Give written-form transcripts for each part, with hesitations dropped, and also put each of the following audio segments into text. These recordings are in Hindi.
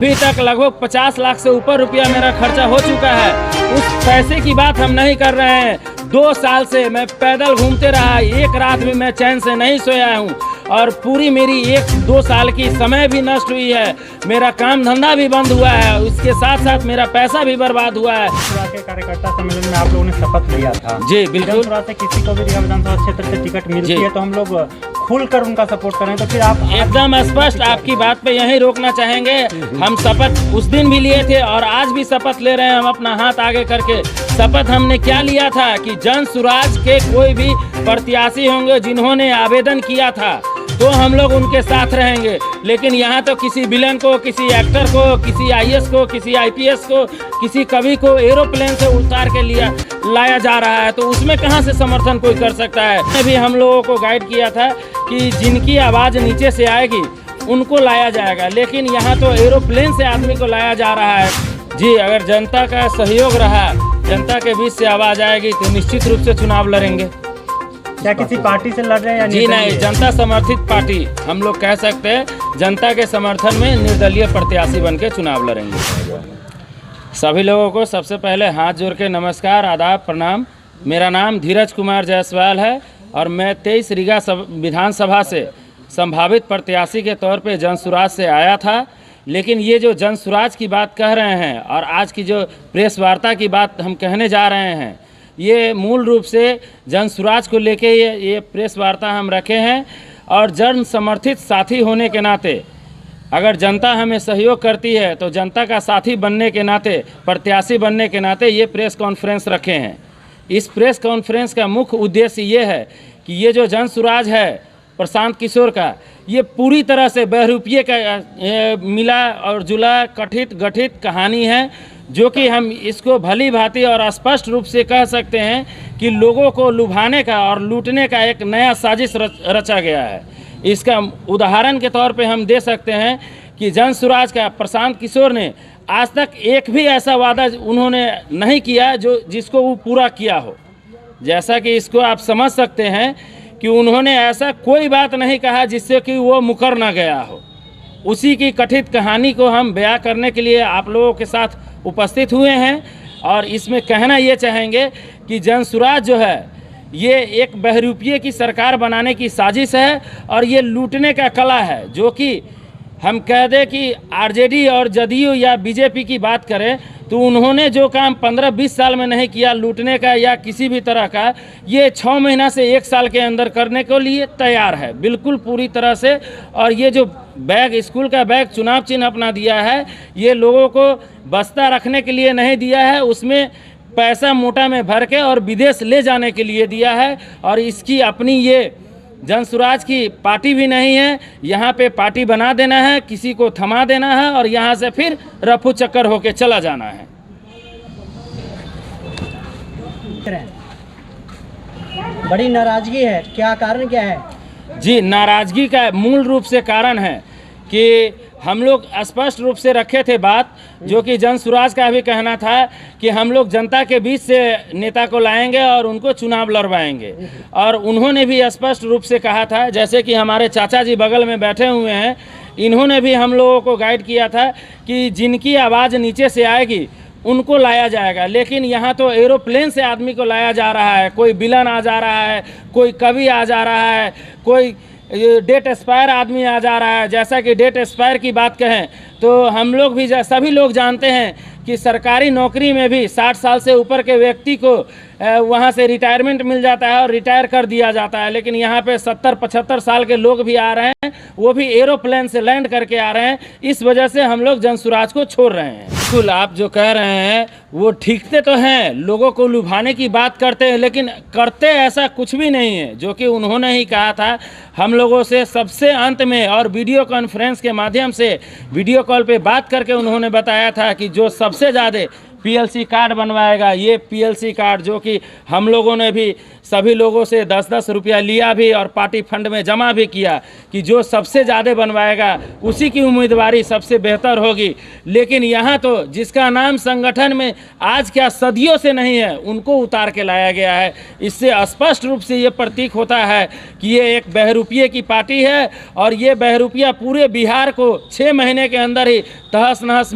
अभी तक लगभग 50 लाख से ऊपर रुपया मेरा खर्चा हो चुका है। उस पैसे की बात हम नहीं कर रहे हैं। 2 साल से मैं पैदल घूमते रहा, एक रात भी मैं चैन से नहीं सोया हूँ और पूरी मेरी 1-2 साल की समय भी नष्ट हुई है। मेरा काम धंधा भी बंद हुआ है, उसके साथ साथ मेरा पैसा भी बर्बाद हुआ है। के कार्यकर्ता सम्मेलन में आप लोगों ने शपथ लिया था। जी बिल्कुल। से किसी को भी विधानसभा क्षेत्र से टिकट मिलती है तो हम लोग खुलकर उनका सपोर्ट करें, तो फिर आप एकदम स्पष्ट आपकी बात पे यही रोकना चाहेंगे। हम शपथ उस दिन भी लिए थे और आज भी शपथ ले रहे हैं। हम अपना हाथ आगे करके शपथ हमने क्या लिया था कि जन सुराज के कोई भी प्रत्याशी होंगे जिन्होंने आवेदन किया था तो हम लोग उनके साथ रहेंगे। लेकिन यहाँ तो किसी विलन को, किसी एक्टर को, किसी आईएएस को, किसी आईपीएस को, किसी कवि को एरोप्लेन से उतार के लाया जा रहा है, तो उसमें कहाँ से समर्थन कोई कर सकता है। मैंने भी हम लोगों को गाइड किया था कि जिनकी आवाज़ नीचे से आएगी उनको लाया जाएगा, लेकिन यहाँ तो एरोप्लेन से आदमी को लाया जा रहा है। जी, अगर जनता का सहयोग रहा, जनता के बीच से आवाज़ आएगी तो निश्चित रूप से चुनाव लड़ेंगे। क्या किसी पार्टी से लड़ रहे हैं या जी नहीं, जनता समर्थित पार्टी हम लोग कह सकते हैं। जनता के समर्थन में निर्दलीय प्रत्याशी बन के चुनाव लड़ेंगे। सभी लोगों को सबसे पहले हाथ जोड़ के नमस्कार, आदाब, प्रणाम। मेरा नाम धीरज कुमार जायसवाल है और मैं 23 रीगा विधानसभा से संभावित प्रत्याशी के तौर पे जनसुराज से आया था। लेकिन ये जो जनसुराज की बात कह रहे हैं और आज की जो प्रेस वार्ता की बात हम कहने जा रहे हैं, ये मूल रूप से जनसुराज को लेके ये प्रेस वार्ता हम रखे हैं। और जन समर्थित साथी होने के नाते अगर जनता हमें सहयोग करती है तो जनता का साथी बनने के नाते, प्रत्याशी बनने के नाते ये प्रेस कॉन्फ्रेंस रखे हैं। इस प्रेस कॉन्फ्रेंस का मुख्य उद्देश्य ये है कि ये जो जनसुराज है प्रशांत किशोर का, ये पूरी तरह से बहरूपिये का मिला और जुला गठित कहानी है, जो कि हम इसको भली भांति और स्पष्ट रूप से कह सकते हैं कि लोगों को लुभाने का और लूटने का एक नया साजिश रचा गया है। इसका उदाहरण के तौर पे हम दे सकते हैं कि जनसुराज का प्रशांत किशोर ने आज तक एक भी ऐसा वादा उन्होंने नहीं किया जिसको वो पूरा किया हो। जैसा कि इसको आप समझ सकते हैं कि उन्होंने ऐसा कोई बात नहीं कहा जिससे कि वो मुकर ना गया हो। उसी की कथित कहानी को हम बयां करने के लिए आप लोगों के साथ उपस्थित हुए हैं। और इसमें कहना ये चाहेंगे कि जनसुराज जो है ये एक बहरूपिये की सरकार बनाने की साजिश है और ये लूटने का कला है। जो कि हम कह दें कि आरजेडी और जदयू या बीजेपी की बात करें तो उन्होंने जो काम 15-20 साल में नहीं किया लूटने का या किसी भी तरह का, ये 6 महीना से 1 साल के अंदर करने के लिए तैयार है, बिल्कुल पूरी तरह से। और ये जो बैग, स्कूल का बैग चुनाव चिन्ह अपना दिया है, ये लोगों को बस्ता रखने के लिए नहीं दिया है, उसमें पैसा मोटा में भर के और विदेश ले जाने के लिए दिया है। और इसकी अपनी ये जनसुराज की पार्टी भी नहीं है। यहाँ पे पार्टी बना देना है, किसी को थमा देना है और यहाँ से फिर रफू चक्कर होके चला जाना है। बड़ी नाराजगी है, क्या कारण क्या है? जी, नाराजगी का मूल रूप से कारण है कि हम लोग स्पष्ट रूप से रखे थे बात, जो कि जनसुराज का भी कहना था कि हम लोग जनता के बीच से नेता को लाएंगे और उनको चुनाव लड़वाएंगे। और उन्होंने भी स्पष्ट रूप से कहा था, जैसे कि हमारे चाचा जी बगल में बैठे हुए हैं, इन्होंने भी हम लोगों को गाइड किया था कि जिनकी आवाज़ नीचे से आएगी उनको लाया जाएगा। लेकिन यहाँ तो एरोप्लेन से आदमी को लाया जा रहा है, कोई विलन आ जा रहा है, कोई कवि आ जा रहा है, कोई डेट एक्सपायर आदमी आ जा रहा है। जैसा कि डेट एक्सपायर की बात कहें तो हम लोग भी सभी लोग जानते हैं कि सरकारी नौकरी में भी 60 साल से ऊपर के व्यक्ति को वहाँ से रिटायरमेंट मिल जाता है और रिटायर कर दिया जाता है। लेकिन यहाँ पे 70-75 साल के लोग भी आ रहे हैं, वो भी एरोप्लेन से लैंड करके आ रहे हैं। इस वजह से हम लोग जनसुराज को छोड़ रहे हैं। बिल्कुल, आप जो कह रहे हैं वो ठीकते तो हैं, लोगों को लुभाने की बात करते हैं, लेकिन करते ऐसा कुछ भी नहीं है। जो कि उन्होंने ही कहा था हम लोगों से सबसे अंत में, और वीडियो कॉन्फ्रेंस के माध्यम से वीडियो कॉल पे बात करके उन्होंने बताया था कि जो सबसे ज़्यादा पीएलसी कार्ड बनवाएगा। ये पीएलसी कार्ड जो कि हम लोगों ने भी सभी लोगों से 10-10 रुपया लिया भी और पार्टी फंड में जमा भी किया कि जो सबसे ज़्यादा बनवाएगा उसी की उम्मीदवारी सबसे बेहतर होगी। लेकिन यहाँ तो जिसका नाम संगठन में आज क्या सदियों से नहीं है उनको उतार के लाया गया है। इससे स्पष्ट रूप से ये प्रतीक होता है कि ये एक बहरूपिये की पार्टी है और ये बहरूपिया पूरे बिहार को 6 महीने के अंदर ही तहस नहस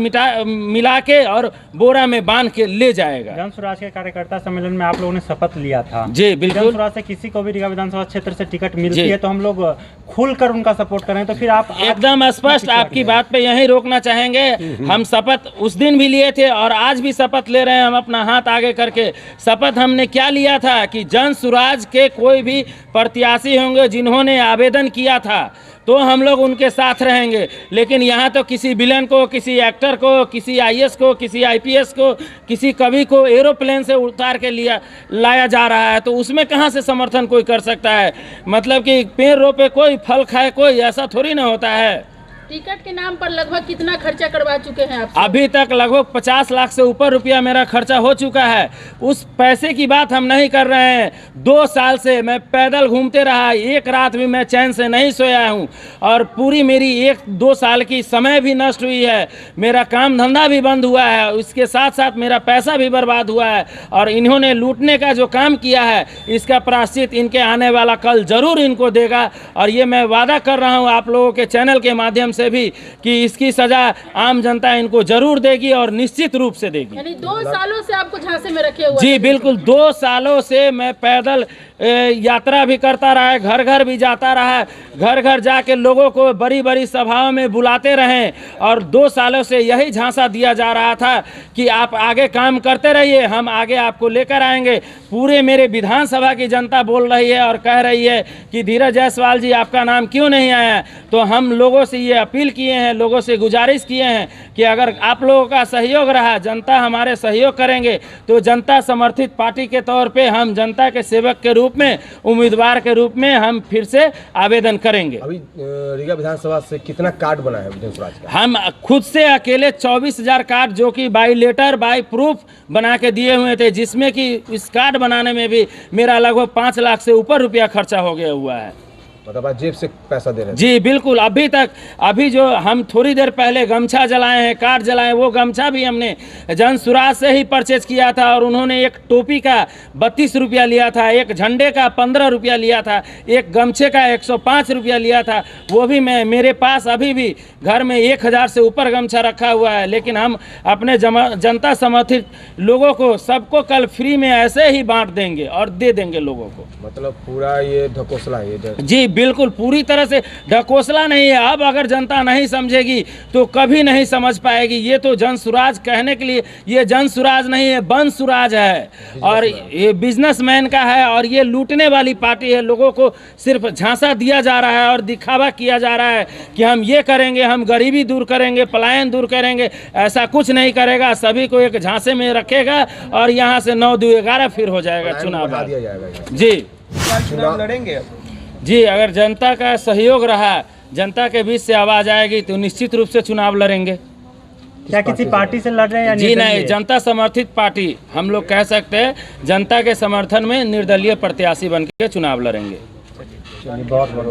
मिला के और बोरा में बांध के ले जाएगा। जन स्वराज के कार्यकर्ता सम्मेलन में आप लोगों ने शपथ लिया था। जी बिल्कुल। जन स्वराज से किसी को भी रीगा विधानसभा क्षेत्र से टिकट मिलती है तो हम लोग खुलकर उनका सपोर्ट करें, तो फिर आप एकदम स्पष्ट आपकी बात पे यही रोकना चाहेंगे। हम शपथ उस दिन भी लिए थे और आज भी शपथ ले रहे हैं। हम अपना हाथ आगे करके शपथ हमने क्या लिया था कि जन स्वराज के कोई भी प्रत्याशी होंगे जिन्होंने आवेदन किया था तो हम लोग उनके साथ रहेंगे। लेकिन यहाँ तो किसी विलेन को, किसी एक्टर को, किसी आईएएस को, किसी आईपीएस को, किसी कवि को एरोप्लेन से उतार के लाया जा रहा है, तो उसमें कहाँ से समर्थन कोई कर सकता है। मतलब कि पेड़ रोपे कोई, फल खाए कोई, ऐसा थोड़ी ना होता है। टिकट के नाम पर लगभग कितना खर्चा करवा चुके हैं आप? अभी तक लगभग 50 लाख से ऊपर रुपया मेरा खर्चा हो चुका है। उस पैसे की बात हम नहीं कर रहे हैं। 2 साल से मैं पैदल घूमते रहा, एक रात भी मैं चैन से नहीं सोया हूं और पूरी मेरी 1-2 साल की समय भी नष्ट हुई है। मेरा काम धंधा भी बंद हुआ है, उसके साथ साथ मेरा पैसा भी बर्बाद हुआ है और इन्होंने लूटने का जो काम किया है इसका प्रायश्चित इनके आने वाला कल जरूर इनको देगा। और ये मैं वादा कर रहा हूँ आप लोगों के चैनल के माध्यम से भी कि इसकी सजा आम जनता इनको जरूर देगी और निश्चित रूप से देगी। यानी 2 सालों से आपको झांसे में रखे हुए? जी बिल्कुल, 2 सालों से मैं पैदल यात्रा भी करता रहा, घर घर भी जाता रहा, घर घर जाके लोगों को बड़ी बड़ी सभाओं में बुलाते रहे और 2 सालों से यही झांसा दिया जा रहा था कि आप आगे काम करते रहिए, हम आगे आपको लेकर आएंगे। पूरे मेरे विधानसभा की जनता बोल रही है और कह रही है कि धीरज जायसवाल जी आपका नाम क्यों नहीं आया। तो हम लोगों से ये अपील किए हैं, लोगों से गुजारिश किए हैं कि अगर आप लोगों का सहयोग रहा, जनता हमारे सहयोग करेंगे तो जनता समर्थित पार्टी के तौर पे हम जनता के सेवक के रूप में, उम्मीदवार के रूप में हम फिर से आवेदन करेंगे। अभी रीगा विधानसभा से कितना कार्ड बना है जन स्वराज का? हम खुद से अकेले 24,000 कार्ड जो कि बाई लेटर बाई प्रूफ बना के दिए हुए थे, जिसमें कि इस कार्ड बनाने में भी मेरा लगभग 5 लाख से ऊपर रुपया खर्चा हो गया हुआ है। मतलब आप जेब से पैसा दे रहे हैं? जी बिल्कुल। अभी जो हम थोड़ी देर पहले गमछा जलाए हैं, कार्ड जलाए, वो गमछा भी हमने जन स्वराज से ही परचेज किया था और उन्होंने एक टोपी का 32 रुपया लिया था, एक झंडे का 15 रुपया लिया था, एक गमछे का 105 रुपया लिया था। वो भी मेरे पास अभी भी घर में 1000 से ऊपर गमछा रखा हुआ है। लेकिन हम अपने जनता समर्थित लोगों को सबको कल फ्री में ऐसे ही बांट देंगे और दे देंगे लोगों को। मतलब पूरा ये ढकोसला है? जी बिल्कुल, पूरी तरह से ढकोसला नहीं है। अब अगर जनता नहीं समझेगी तो कभी नहीं समझ पाएगी। ये तो जन स्वराज कहने के लिए, ये जन स्वराज नहीं है, बन स्वराज है और ये बिजनेसमैन का है और ये लूटने वाली पार्टी है। लोगों को सिर्फ झांसा दिया जा रहा है और दिखावा किया जा रहा है कि हम ये करेंगे, हम गरीबी दूर करेंगे, पलायन दूर करेंगे। ऐसा कुछ नहीं करेगा, सभी को एक झांसे में रखेगा और यहाँ से 9-2-11 फिर हो जाएगा चुनाव। जी चुनाव लड़ेंगे जी, अगर जनता का सहयोग रहा, जनता के बीच से आवाज आएगी तो निश्चित रूप से चुनाव लड़ेंगे। क्या किसी पार्टी से लड़ रहे हैं या जी नहीं, जनता समर्थित पार्टी हम लोग कह सकते हैं। जनता के समर्थन में निर्दलीय प्रत्याशी बन के चुनाव लड़ेंगे। बहुत बहुत